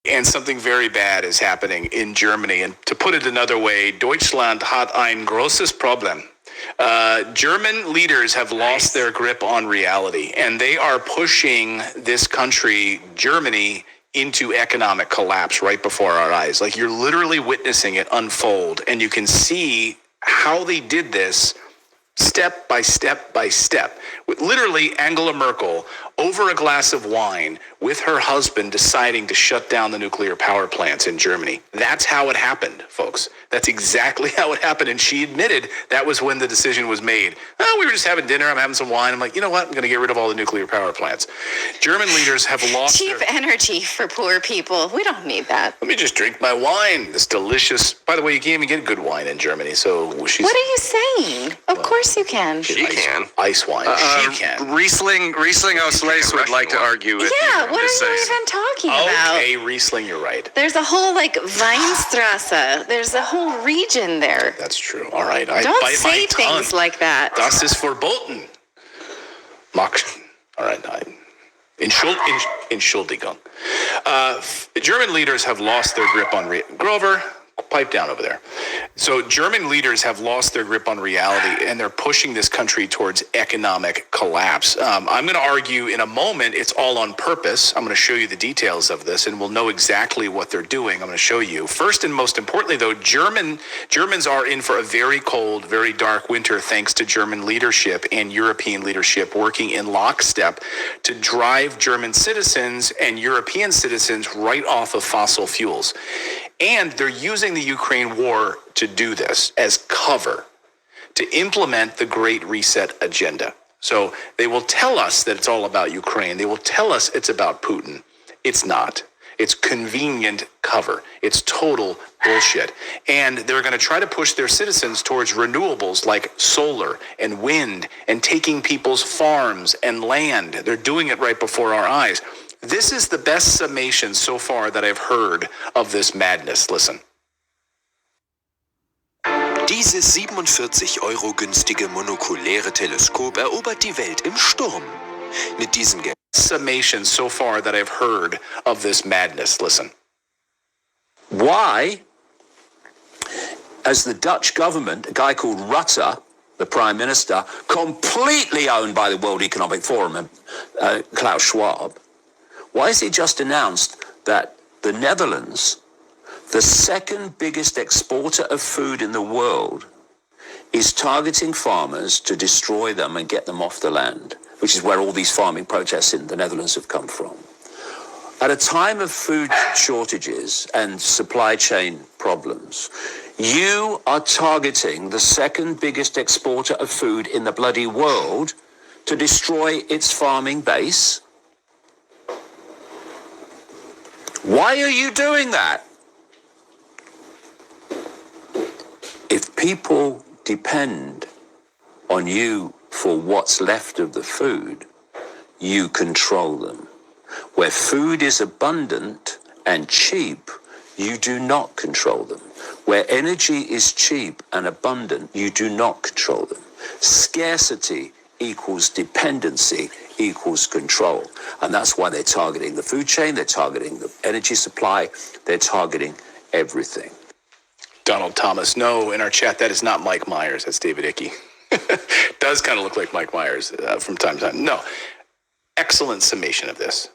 And something very bad is happening in Germany. And to put it another way, Deutschland hat ein großes Problem. German leaders have lost their grip on reality, and they are pushing this country, Germany, into economic collapse right before our eyes. Like, you're literally witnessing it unfold, and you can see how they did this step by step by step. With literally Angela Merkel over a glass of wine with her husband deciding to shut down the nuclear power plants in Germany. That's how it happened, folks. That's exactly how it happened. And she admitted that was when the decision was made. Oh, we were just having dinner. I'm having some wine. I'm like, you know what? I'm going to get rid of all the nuclear power plants. German leaders have lost cheap energy for poor people. We don't need that. Let me just drink my wine. This delicious. By the way, you can't even get good wine in Germany. So she's. What are you saying? Of course you can. She can. Ice wine. She can. Riesling aus Lace would like to argue with you. Yeah, what are you even talking about? Okay, Riesling, you're right. There's a whole, Weinstrasse. There's a whole region there. That's true. All right. Don't say things like that. Das ist verboten. Max. All right. Entschuldigung. German leaders have lost their grip on Grover. Pipe down over there. So German leaders have lost their grip on reality, and they're pushing this country towards economic collapse. I'm going to argue in a moment it's all on purpose. I'm going to show you the details of this, and we'll know exactly what they're doing. I'm going to show you. First and most importantly, though, Germans are in for a very cold, very dark winter thanks to German leadership and European leadership working in lockstep to drive German citizens and European citizens right off of fossil fuels. And they're using the Ukraine war to do this as cover, to implement the Great Reset agenda. So they will tell us that it's all about Ukraine. They will tell us it's about Putin. It's not. It's convenient cover. It's total bullshit. And they're going to try to push their citizens towards renewables like solar and wind and taking people's farms and land. They're doing it right before our eyes. This is the best summation so far that I've heard of this madness. Listen. Dieses 47 Euro günstige monokuläre Teleskop erobert die Welt im Sturm. Mit diesem Geld. Summation so far that I've heard of this madness. Listen. Why, as the Dutch government, a guy called Rutte, the Prime Minister, completely owned by the World Economic Forum and Klaus Schwab, why has he just announced that the Netherlands, the second biggest exporter of food in the world, is targeting farmers to destroy them and get them off the land, which is where all these farming protests in the Netherlands have come from? At a time of food shortages and supply chain problems, you are targeting the second biggest exporter of food in the bloody world to destroy its farming base? Why are you doing that? If people depend on you for what's left of the food, you control them. Where food is abundant and cheap, you do not control them. Where energy is cheap and abundant, you do not control them. Scarcity equals dependency equals control. And that's why they're targeting the food chain, they're targeting the energy supply, they're targeting everything. Donald Thomas, no, in our chat, that is not Mike Myers, that's David Icke. Does kind of look like Mike Myers from time to time. No, excellent summation of this.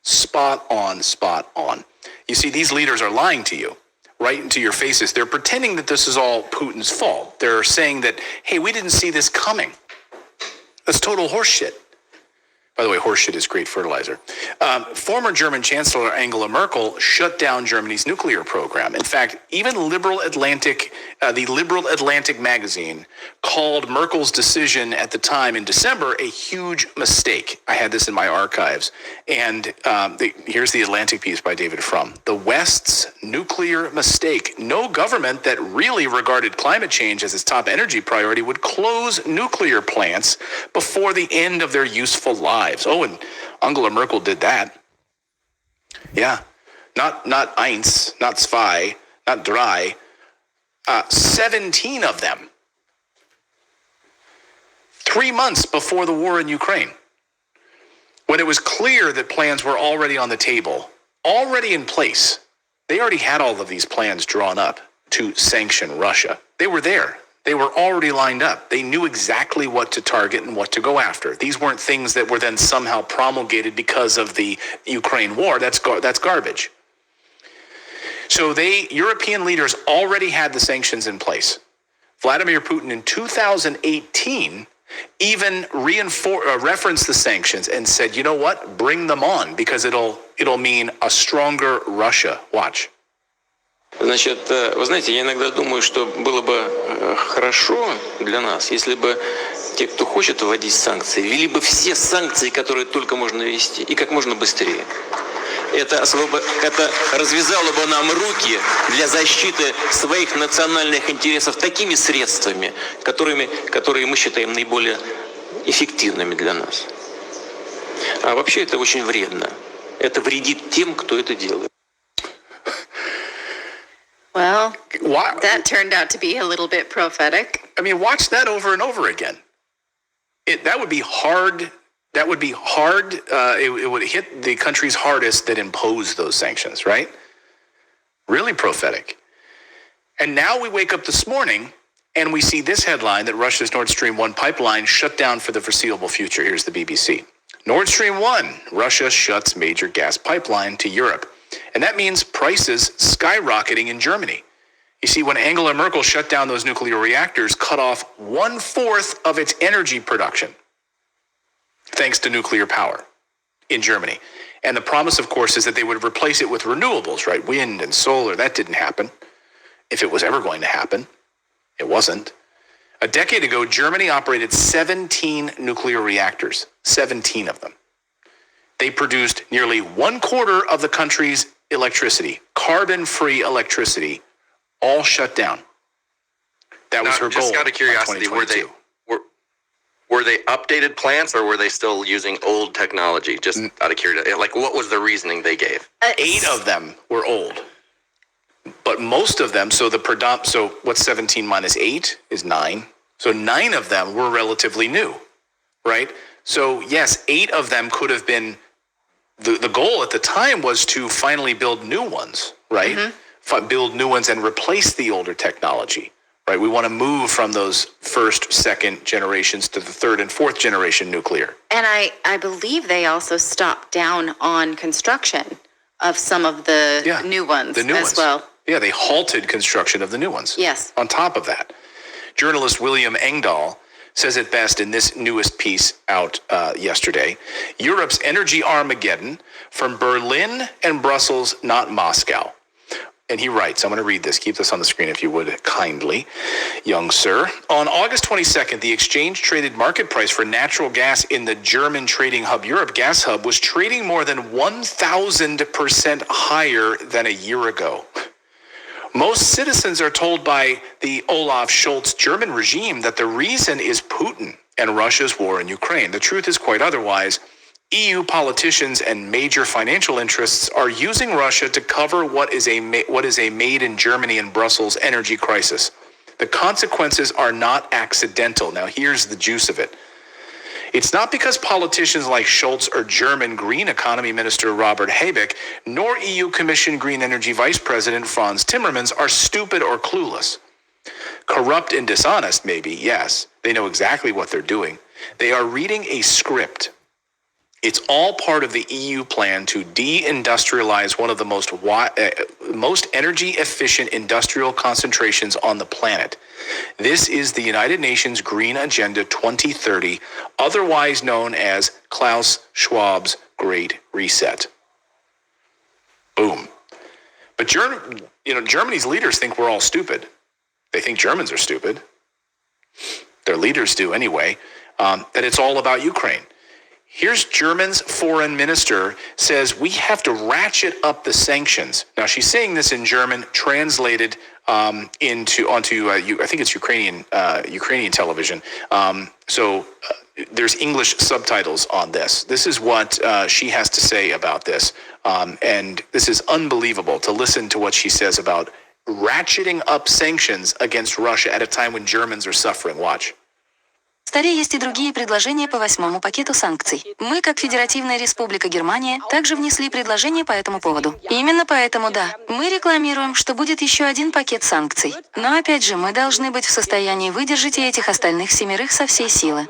Spot on, spot on. You see, these leaders are lying to you right into your faces. They're pretending that this is all Putin's fault. They're saying that, hey, we didn't see this coming. That's total horseshit. By the way, horseshit is great fertilizer. Former German Chancellor Angela Merkel shut down Germany's nuclear program. In fact, even the Liberal Atlantic magazine called Merkel's decision at the time in December a huge mistake. I had this in my archives. And here's the Atlantic piece by David Frum. The West's nuclear mistake. No government that really regarded climate change as its top energy priority would close nuclear plants before the end of their useful lives. Oh, and Angela Merkel did that. Yeah, not eins, not zwei, not drei, 17 of them. 3 months before the war in Ukraine, when it was clear that plans were already on the table already in place. They already had all of these plans drawn up to sanction Russia. They were there. They were already lined up. They knew exactly what to target and what to go after. These weren't things that were then somehow promulgated because of the Ukraine war. That's garbage. So European leaders already had the sanctions in place. Vladimir Putin in 2018 even referenced the sanctions and said, you know what, bring them on, because it'll mean a stronger Russia. Watch. Значит, вы знаете, я иногда думаю, что было бы хорошо для нас, если бы те, кто хочет вводить санкции, ввели бы все санкции, которые только можно ввести, и как можно быстрее. Это развязало бы нам руки для защиты своих национальных интересов такими средствами, которые мы считаем наиболее эффективными для нас. А вообще это очень вредно. Это вредит тем, кто это делает. Well, that turned out to be a little bit prophetic. I mean, watch that over and over again. That would be hard. That would be hard. It would hit the countries hardest that impose those sanctions, right? Really prophetic. And now we wake up this morning and we see this headline that Russia's Nord Stream 1 pipeline shut down for the foreseeable future. Here's the BBC. Nord Stream 1, Russia shuts major gas pipeline to Europe. And that means prices skyrocketing in Germany. You see, when Angela Merkel shut down those nuclear reactors, cut off 1/4 of its energy production, thanks to nuclear power in Germany. And the promise, of course, is that they would replace it with renewables, right? Wind and solar. That didn't happen. If it was ever going to happen, it wasn't. A decade ago, Germany operated 17 nuclear reactors, 17 of them. They produced nearly 1/4 of the country's electricity, carbon-free electricity, all shut down. That was her goal. Just out of curiosity, were they updated plants, or were they still using old technology? Just out of curiosity, like, what was the reasoning they gave? 8 of them were old, but most of them. So what's 17 minus 8 is 9. So 9 of them were relatively new, right? So yes, 8 of them could have been. The goal at the time was to finally build new ones, right? Mm-hmm. Build new ones and replace the older technology, right? We want to move from those first, second generations to the third and fourth generation nuclear. And I believe they also stopped down on construction of some of the new ones as well. Yeah, they halted construction of the new ones. Yes. On top of that, journalist William Engdahl says it best in this newest piece out yesterday. Europe's energy Armageddon from Berlin and Brussels, not Moscow. And he writes, I'm going to read this. Keep this on the screen if you would, kindly, young sir. On August 22nd, the exchange-traded market price for natural gas in the German trading hub, Europe Gas Hub, was trading more than 1,000% higher than a year ago. Most citizens are told by the Olaf Scholz German regime that the reason is Putin and Russia's war in Ukraine. The truth is quite otherwise. EU politicians and major financial interests are using Russia to cover what is a made in Germany and Brussels energy crisis. The consequences are not accidental. Now, here's the juice of it. It's not because politicians like Scholz or German Green Economy Minister Robert Habeck, nor EU Commission Green Energy Vice President Franz Timmermans are stupid or clueless. Corrupt and dishonest, maybe, yes. They know exactly what they're doing. They are reading a script. It's all part of the EU plan to deindustrialize one of the most energy-efficient industrial concentrations on the planet. This is the United Nations Green Agenda 2030, otherwise known as Klaus Schwab's Great Reset. Boom. But Germany's leaders think we're all stupid. They think Germans are stupid. Their leaders do anyway. That it's all about Ukraine. Here's Germany's foreign minister says we have to ratchet up the sanctions. Now she's saying this in German, translated onto I think it's Ukrainian television. So there's English subtitles on this. This is what she has to say about this, and this is unbelievable to listen to what she says about ratcheting up sanctions against Russia at a time when Germans are suffering. Watch. столе есть и другие предложения по 8-му пакету санкций. Мы, как Федеративная Республика Германия, также внесли предложение по этому поводу. Именно поэтому, да, мы рекламируем, что будет еще один пакет санкций. Но опять же, мы должны быть в состоянии выдержать и этих остальных 7 со всей силы.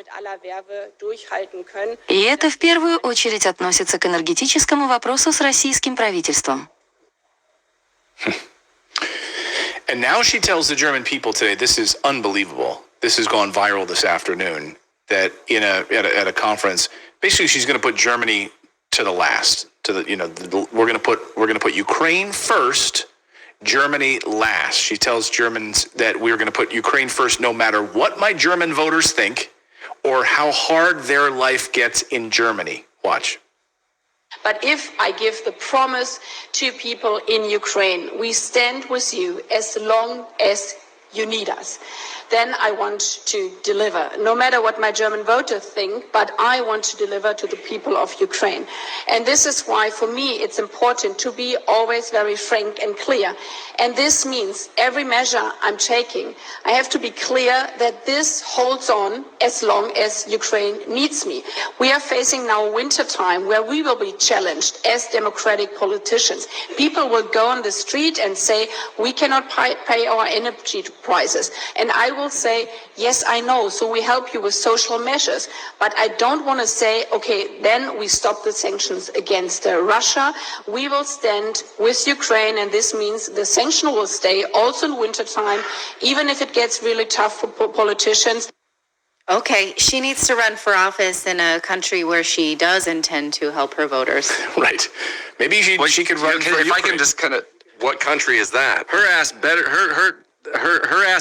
И это в первую очередь относится к энергетическому вопросу с российским правительством. And now she tells the German people today, this is unbelievable. This has gone viral this afternoon, that at a conference, basically she's going to put Germany to the last. We're going to put Ukraine first, Germany last. She tells Germans that we're going to put Ukraine first no matter what my German voters think or how hard their life gets in Germany. Watch. But if I give the promise to people in Ukraine, we stand with you as long as you need us, then I want to deliver, no matter what my German voters think, but I want to deliver to the people of Ukraine. And this is why, for me, it's important to be always very frank and clear. And this means every measure I'm taking, I have to be clear that this holds on as long as Ukraine needs me. We are facing now winter time where we will be challenged as democratic politicians. People will go on the street and say, we cannot pay our energy prices. And I will say, yes, I know, so we help you with social measures. But I don't want to say, okay, then we stop the sanctions against Russia. We will stand with Ukraine, and this means the sanction will stay also in winter time, even if it gets really tough for politicians. Okay, she needs to run for office in a country where she does intend to help her voters. Right. Maybe she could run for If I can just kind of, what country is that? Her ass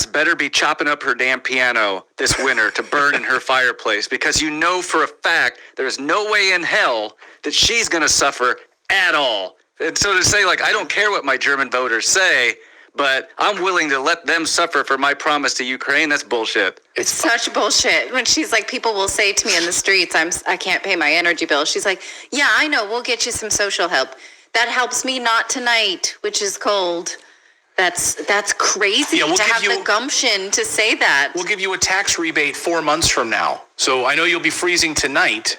better be chopping up her damn piano this winter to burn in her fireplace, because you know for a fact there's no way in hell that she's going to suffer at all. And so to say, like, I don't care what my German voters say, but I'm willing to let them suffer for my promise to Ukraine, that's bullshit. It's such bullshit. When she's like, people will say to me in the streets, I can't pay my energy bill. She's like, yeah, I know, we'll get you some social help. That helps me not tonight, which is cold. That's crazy to have the gumption to say that. We'll give you a tax rebate 4 months from now. So I know you'll be freezing tonight.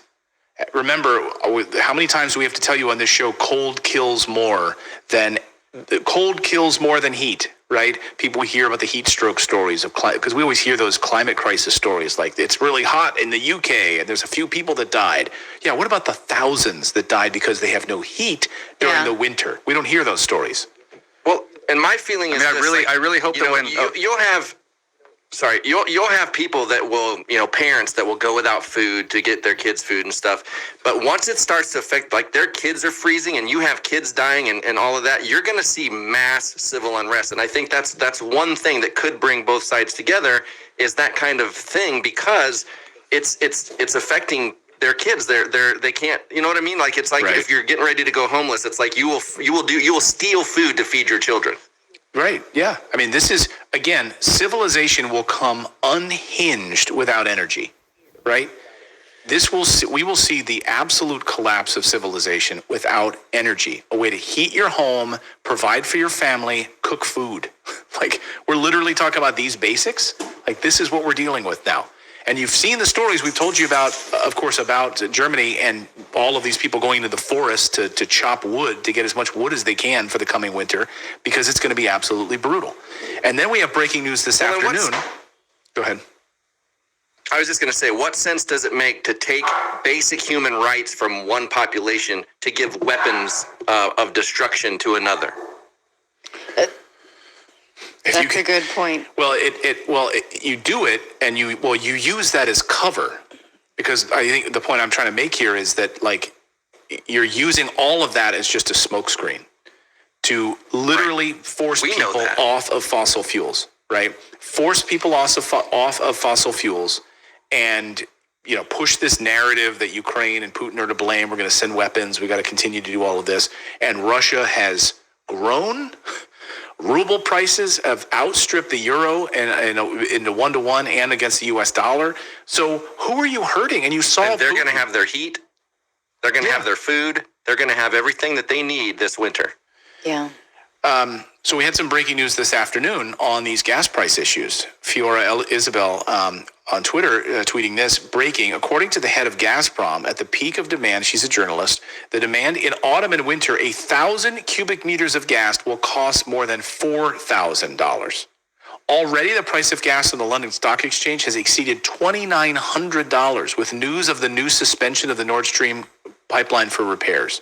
Remember, how many times do we have to tell you on this show, cold kills more than heat, right? People hear about the heat stroke stories because we always hear those climate crisis stories, like it's really hot in the UK and there's a few people that died. Yeah, what about the thousands that died because they have no heat during the winter? We don't hear those stories. Well, and my feeling is, I really hope that when you'll have people that will, parents that will go without food to get their kids food and stuff. But once it starts to affect, like their kids are freezing and you have kids dying and all of that, you're going to see mass civil unrest. And I think that's one thing that could bring both sides together, is that kind of thing, because it's affecting their kids. They can't, you know what I mean? Like, it's like if you're getting ready to go homeless, it's like you will steal food to feed your children. Right. Yeah. I mean, this is, again, civilization will come unhinged without energy, right? We will see the absolute collapse of civilization without energy. A way to heat your home, provide for your family, cook food. Like, we're literally talking about these basics. Like, this is what we're dealing with now. And you've seen the stories we've told you about, of course, about Germany and all of these people going into the forest to chop wood, to get as much wood as they can for the coming winter, because it's going to be absolutely brutal. And then we have breaking news this afternoon. Go ahead. I was just going to say, what sense does it make to take basic human rights from one population to give weapons of destruction to another? That's a good point. Well, you do it, and you use that as cover, because I think the point I'm trying to make here is that, like, you're using all of that as just a smokescreen to literally force people off of fossil fuels, right? Force people off of fossil fuels, and push this narrative that Ukraine and Putin are to blame. We're going to send weapons. We got to continue to do all of this, and Russia has grown. Ruble prices have outstripped the euro in the 1-to-1 and against the U.S. dollar. So who are you hurting? And you saw they're going to have their heat. They're going to have their food. They're going to have everything that they need this winter. Yeah. So we had some breaking news this afternoon on these gas price issues. Fiora Isabel on Twitter tweeting this, breaking, according to the head of Gazprom, at the peak of demand, she's a journalist, the demand in autumn and winter, 1,000 cubic meters of gas will cost more than $4,000. Already the price of gas on the London Stock Exchange has exceeded $2,900 with news of the new suspension of the Nord Stream pipeline for repairs.